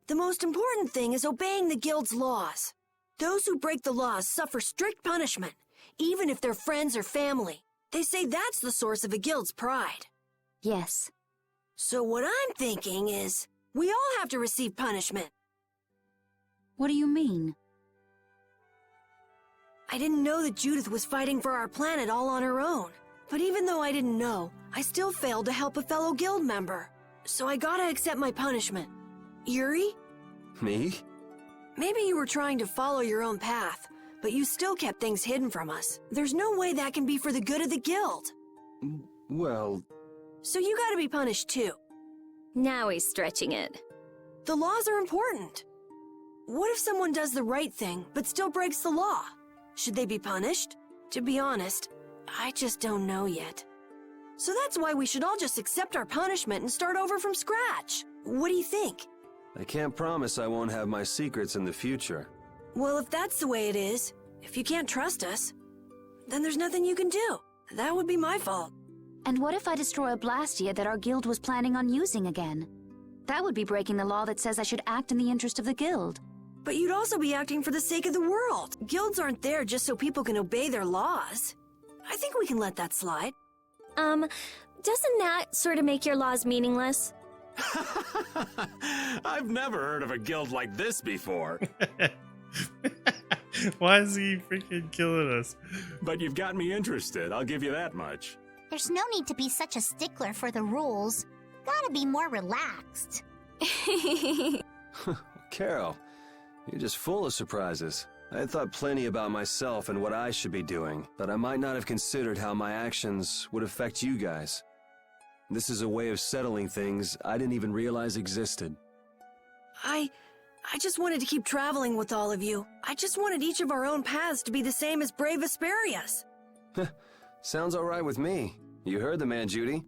The most important thing is obeying the guild's laws. Those who break the laws suffer strict punishment, even if they're friends or family. They say that's the source of a guild's pride. Yes. So what I'm thinking is, we all have to receive punishment. What do you mean? I didn't know that Judith was fighting for our planet all on her own. But even though I didn't know, I still failed to help a fellow guild member. So I gotta accept my punishment. Yuri? Me? Maybe you were trying to follow your own path, but you still kept things hidden from us. There's no way that can be for the good of the guild. Well... So you gotta be punished too. Now he's stretching it. The laws are important. What if someone does the right thing, but still breaks the law? Should they be punished? To be honest, I just don't know yet. So that's why we should all just accept our punishment and start over from scratch. What do you think? I can't promise I won't have my secrets in the future. Well, if that's the way it is, if you can't trust us, then there's nothing you can do. That would be my fault. And what if I destroy a Blastia that our guild was planning on using again? That would be breaking the law that says I should act in the interest of the guild. But you'd also be acting for the sake of the world. Guilds aren't there just so people can obey their laws. I think we can let that slide. Doesn't that sort of make your laws meaningless? I've never heard of a guild like this before. Why is he freaking killing us? But you've got me interested, I'll give you that much. There's no need to be such a stickler for the rules. Gotta be more relaxed. Carol, you're just full of surprises. I had thought plenty about myself and what I should be doing, but I might not have considered how my actions would affect you guys. This is a way of settling things I didn't even realize existed. I just wanted to keep traveling with all of you. I just wanted each of our own paths to be the same as Brave Vesperia's. Sounds all right with me. You heard the man, Judy.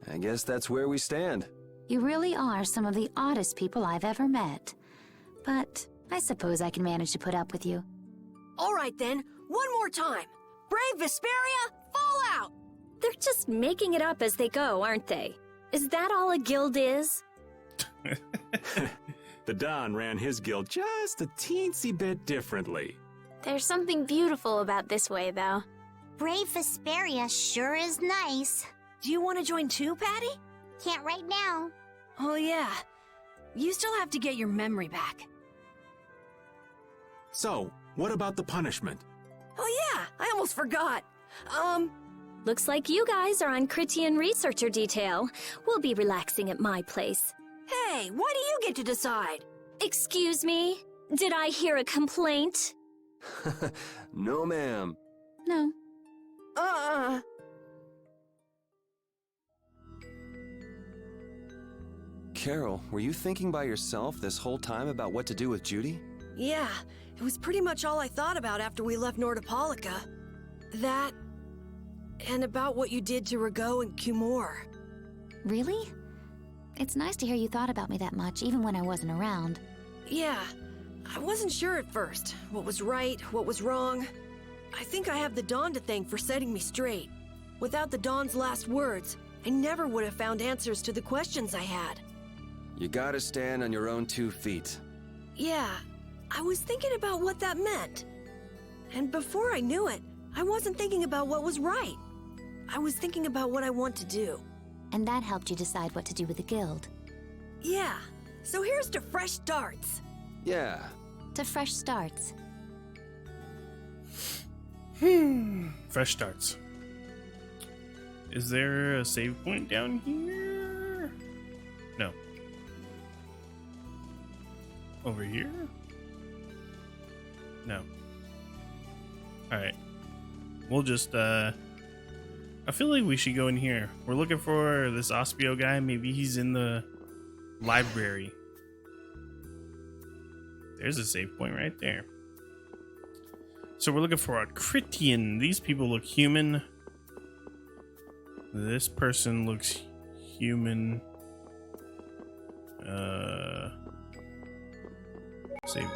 I guess that's where we stand. You really are some of the oddest people I've ever met. But I suppose I can manage to put up with you. All right then, one more time. Brave Vesperia, fall out! They're just making it up as they go, aren't they? Is that all a guild is? The Don ran his guild just a teensy bit differently. There's something beautiful about this way, though. Brave Vesperia sure is nice. Do you want to join too, Patty? Can't right now. Oh yeah. You still have to get your memory back. So, what about the punishment? Oh yeah, I almost forgot. Looks like you guys are on Critian researcher detail. We'll be relaxing at my place. Hey, why do you get to decide? Excuse me? Did I hear a complaint? No, ma'am. No. Carol, were you thinking by yourself this whole time about what to do with Judy? Yeah, it was pretty much all I thought about after we left Nordopolica. That, and about what you did to Rago and Cumor. Really? It's nice to hear you thought about me that much, even when I wasn't around. Yeah, I wasn't sure at first. What was right, what was wrong. I think I have the Dawn to thank for setting me straight. Without the Dawn's last words, I never would have found answers to the questions I had. You gotta stand on your own 2 feet. Yeah, I was thinking about what that meant. And before I knew it, I wasn't thinking about what was right. I was thinking about what I want to do. And that helped you decide what to do with the guild. Yeah, so here's to fresh starts. Yeah. To fresh starts. Fresh starts. Is there a save point down here? No. Over here? No. Alright. We'll just, I feel like we should go in here. We're looking for this Ospio guy. Maybe he's in the library. There's a save point right there. So we're looking for a Critian. These people look human. This person looks human. Save.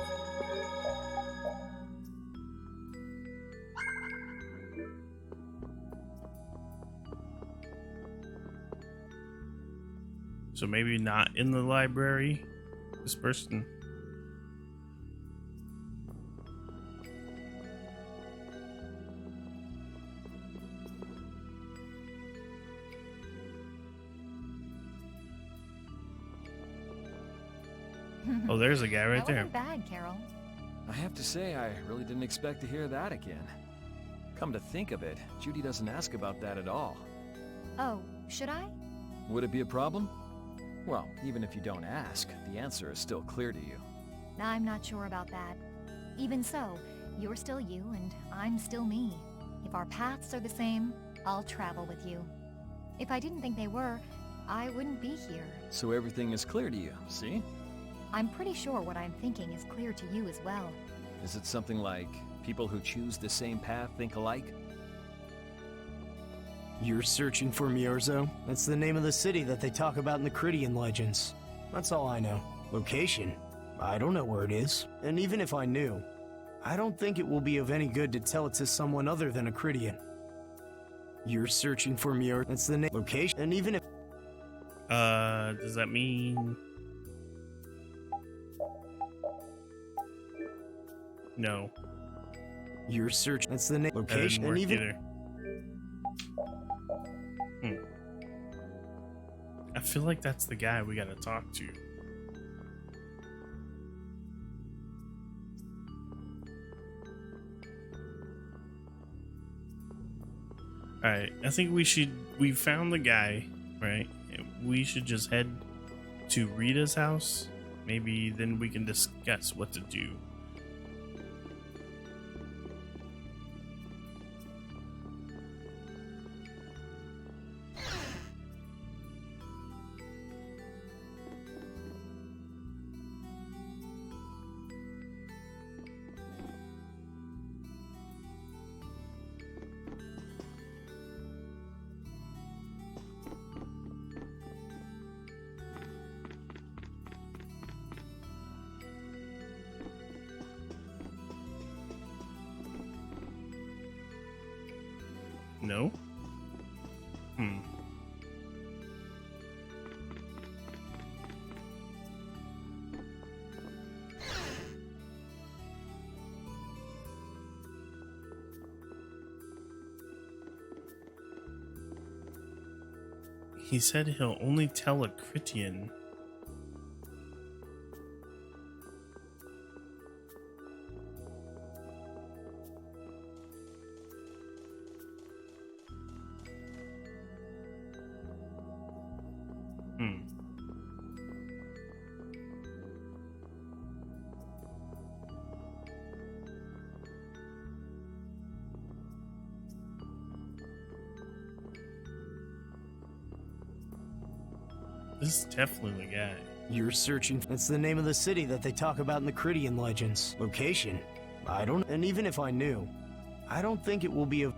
So maybe not in the library. This person. Oh, there's a guy right that there. That wasn't bad, Carol. I have to say, I really didn't expect to hear that again. Come to think of it, Judy doesn't ask about that at all. Oh, should I? Would it be a problem? Well, even if you don't ask, the answer is still clear to you. I'm not sure about that. Even so, you're still you and I'm still me. If our paths are the same, I'll travel with you. If I didn't think they were, I wouldn't be here. So everything is clear to you, see? I'm pretty sure what I'm thinking is clear to you as well. Is it something like people who choose the same path think alike? You're searching for Miorzo? That's the name of the city that they talk about in the Cridian legends. That's all I know. Location? I don't know where it is. And even if I knew, I don't think it will be of any good to tell it to someone other than a Cridian. You're searching for Miorzo? That's the name. Location? And even if... Does that mean... No. You're searching... That's the name. Location? And even... Either. I feel like that's the guy we gotta talk to. Alright, I think we found the guy, right? We should just head to Rita's house. Maybe then we can discuss what to do. No? He said he'll only tell a Critian. This is definitely the guy. You're searching... That's the name of the city that they talk about in the Cridian legends. Location? I don't... And even if I knew, I don't think it will be of...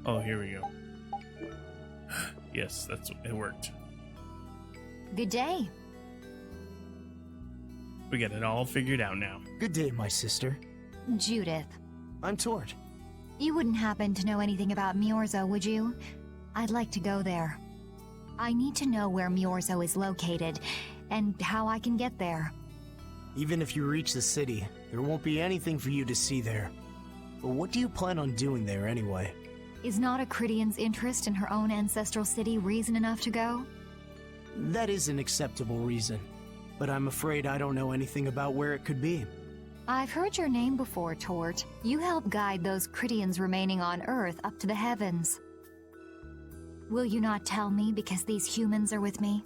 Oh, here we go. Yes, it worked. Good day. We got it all figured out now. Good day, my sister. Judith. I'm Tort. You wouldn't happen to know anything about Miorzo, would you? I'd like to go there. I need to know where Miorzo is located, and how I can get there. Even if you reach the city, there won't be anything for you to see there. But what do you plan on doing there anyway? Is not a Cridian's interest in her own ancestral city reason enough to go? That is an acceptable reason, but I'm afraid I don't know anything about where it could be. I've heard your name before, Tort. You help guide those Cridians remaining on Earth up to the heavens. Will you not tell me because these humans are with me?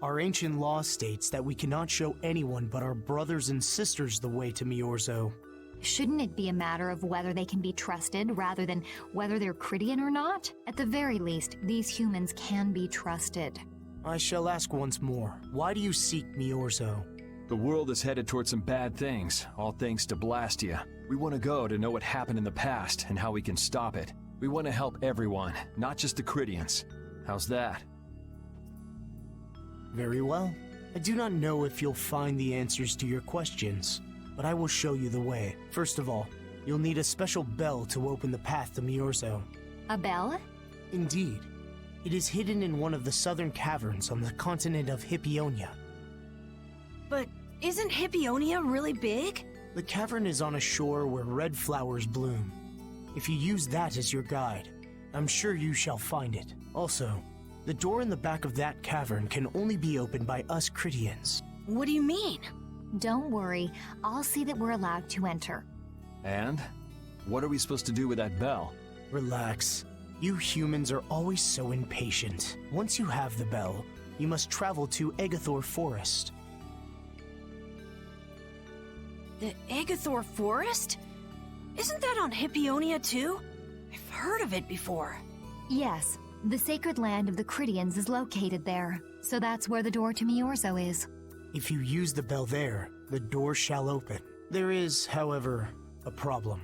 Our ancient law states that we cannot show anyone but our brothers and sisters the way to Miorzo. Shouldn't it be a matter of whether they can be trusted rather than whether they're Cridian or not? At the very least, these humans can be trusted. I shall ask once more. Why do you seek Miorzo? The world is headed towards some bad things, all thanks to Blastia. We want to go to know what happened in the past and how we can stop it. We want to help everyone, not just the Cridians. How's that? Very well. I do not know if you'll find the answers to your questions, but I will show you the way. First of all, you'll need a special bell to open the path to Miorzo. A bell? Indeed. It is hidden in one of the southern caverns on the continent of Hippionia. But isn't Hippionia really big? The cavern is on a shore where red flowers bloom. If you use that as your guide, I'm sure you shall find it. Also, the door in the back of that cavern can only be opened by us Cridians. What do you mean? Don't worry, I'll see that we're allowed to enter. And? What are we supposed to do with that bell? Relax. You humans are always so impatient. Once you have the bell, you must travel to Egathor Forest. The Egathor Forest? Isn't that on Hippionia too? I've heard of it before. Yes, the sacred land of the Cridians is located there, so that's where the door to Miorzo is. If you use the bell there, the door shall open. There is, however, a problem.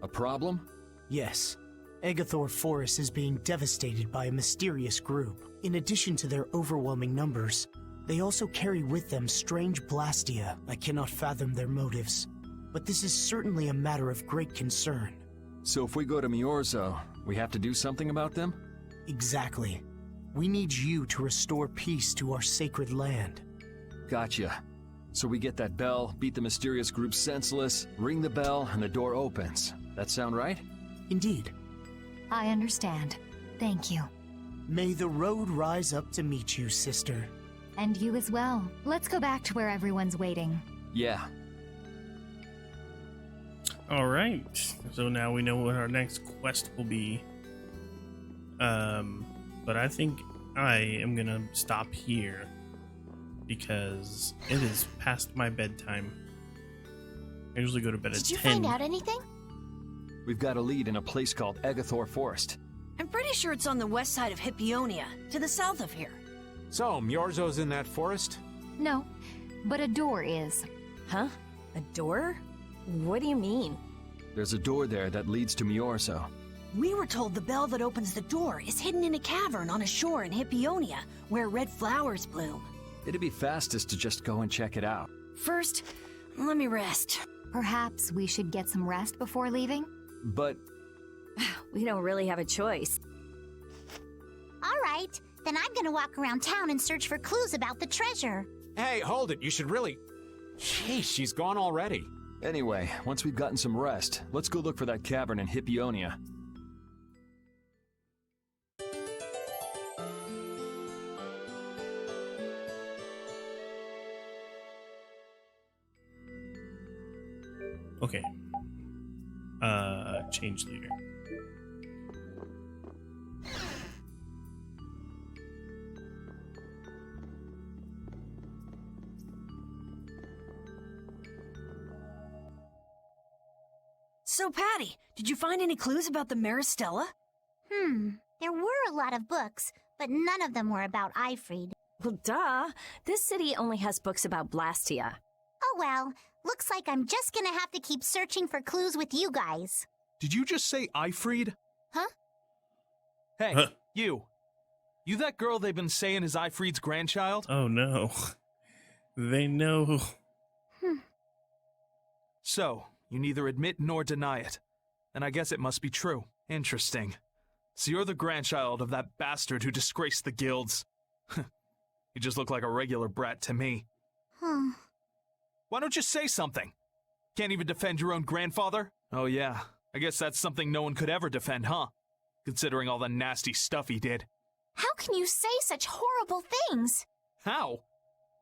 A problem? Yes. Egathor Forest is being devastated by a mysterious group. In addition to their overwhelming numbers, they also carry with them strange Blastia. I cannot fathom their motives, but this is certainly a matter of great concern. So if we go to Miorzo, we have to do something about them? Exactly. We need you to restore peace to our sacred land. Gotcha. So we get that bell, beat the mysterious group senseless, ring the bell, and the door opens. That sound right? Indeed. I understand. Thank you. May the road rise up to meet you, sister. And you as well. Let's go back to where everyone's waiting. Yeah. All right. So now we know what our next quest will be. But I think I am gonna stop here because it is past my bedtime. I usually go to bed at 10. Did you find out anything? We've got a lead in a place called Egathor Forest. I'm pretty sure it's on the west side of Hippionia, to the south of here. So, Miorzo's in that forest? No, but a door is. Huh? A door? What do you mean? There's a door there that leads to Miorzo. We were told the bell that opens the door is hidden in a cavern on a shore in Hippionia, where red flowers bloom. It'd be fastest to just go and check it out. First, let me rest. Perhaps we should get some rest before leaving? But We don't really have a choice. All right, then I'm gonna walk around town and search for clues about the treasure. Hey, hold it. You should really... Sheesh, she's gone already. anyway, once we've gotten some rest, let's go look for that cavern in Hippionia. Okay. Change leader. So, Patty, did you find any clues about the Maristella? There were a lot of books, but none of them were about Ifrid. Well, duh. This city only has books about Blastia. Oh well, looks like I'm just gonna have to keep searching for clues with you guys. Did you just say Ifrid? Huh? Hey, Huh. you. You that girl they've been saying is Ifrid's grandchild? Oh no. They know. So, you neither admit nor deny it. And I guess it must be true. Interesting. So you're the grandchild of that bastard who disgraced the guilds. You just look like a regular brat to me. Why don't you say something? Can't even defend your own grandfather? Oh yeah, I guess that's something no one could ever defend, huh? Considering all the nasty stuff he did. How can you say such horrible things? How?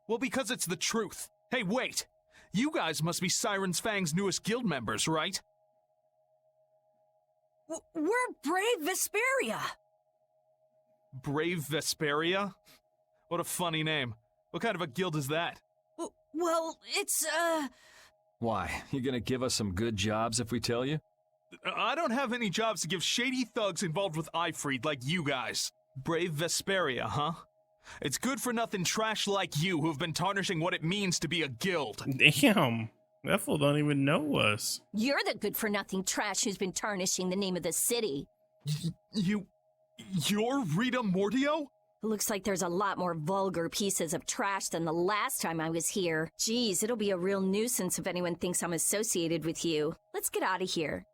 Well, because it's the truth. Hey, wait! You guys must be Siren's Fang's newest guild members, right? We're Brave Vesperia! Brave Vesperia? What a funny name. What kind of a guild is that? Well, it's, Why, you gonna give us some good jobs if we tell you? I don't have any jobs to give shady thugs involved with Ifrid like you guys. Brave Vesperia, huh? It's good-for-nothing trash like you who've been tarnishing what it means to be a guild. Damn. That fool don't even know us. You're the good-for-nothing trash who's been tarnishing the name of the city. You're Rita Mordio? Looks like there's a lot more vulgar pieces of trash than the last time I was here. Geez, it'll be a real nuisance if anyone thinks I'm associated with you. Let's get out of here.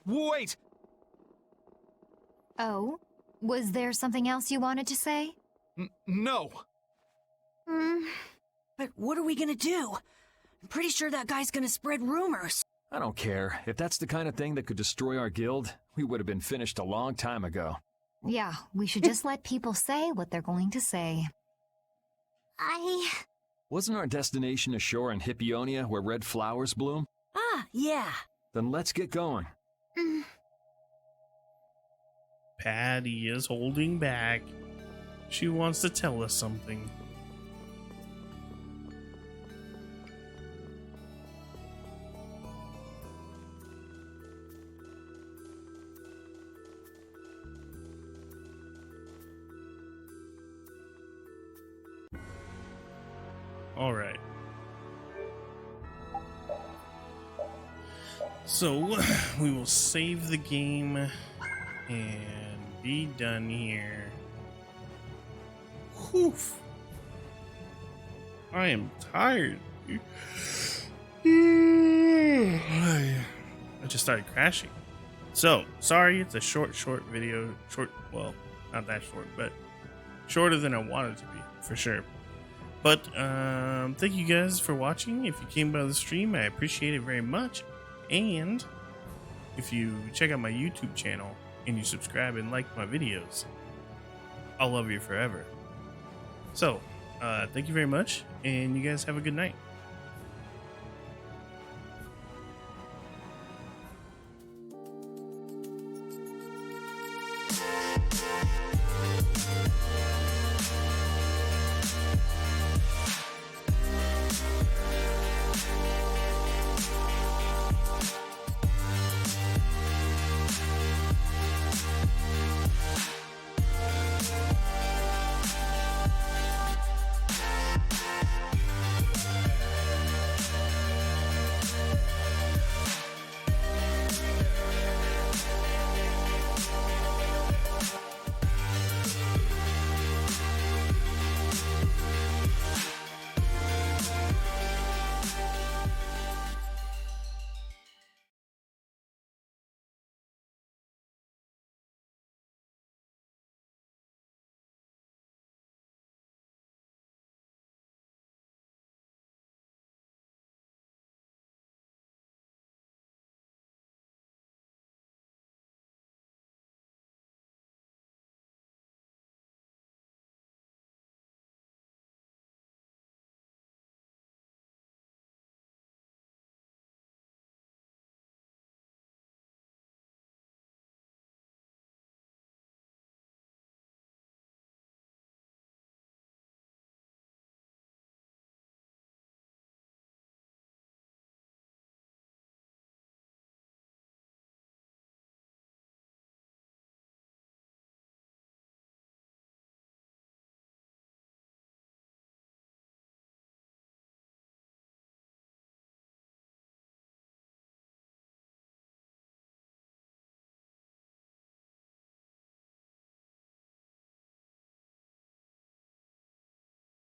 Wait! Oh? Was there something else you wanted to say? No. But what are we gonna do? I'm pretty sure that guy's gonna spread rumors. I don't care. If that's the kind of thing that could destroy our guild, we would have been finished a long time ago. Yeah, we should just let people say what they're going to say. Wasn't our destination ashore in Hippionia where red flowers bloom? Ah, yeah. Then let's get going. Patty is holding back. She wants to tell us something. All right. So we will save the game and be done here. Whew. I am tired. I just started crashing. So sorry, it's a short video. Well, not that short, but shorter than I wanted to be, for sure. But thank you guys for watching. If you came by the stream, I appreciate it very much. And if you check out my YouTube channel and you subscribe and like my videos, I'll love you forever. So thank you very much, and you guys have a good night.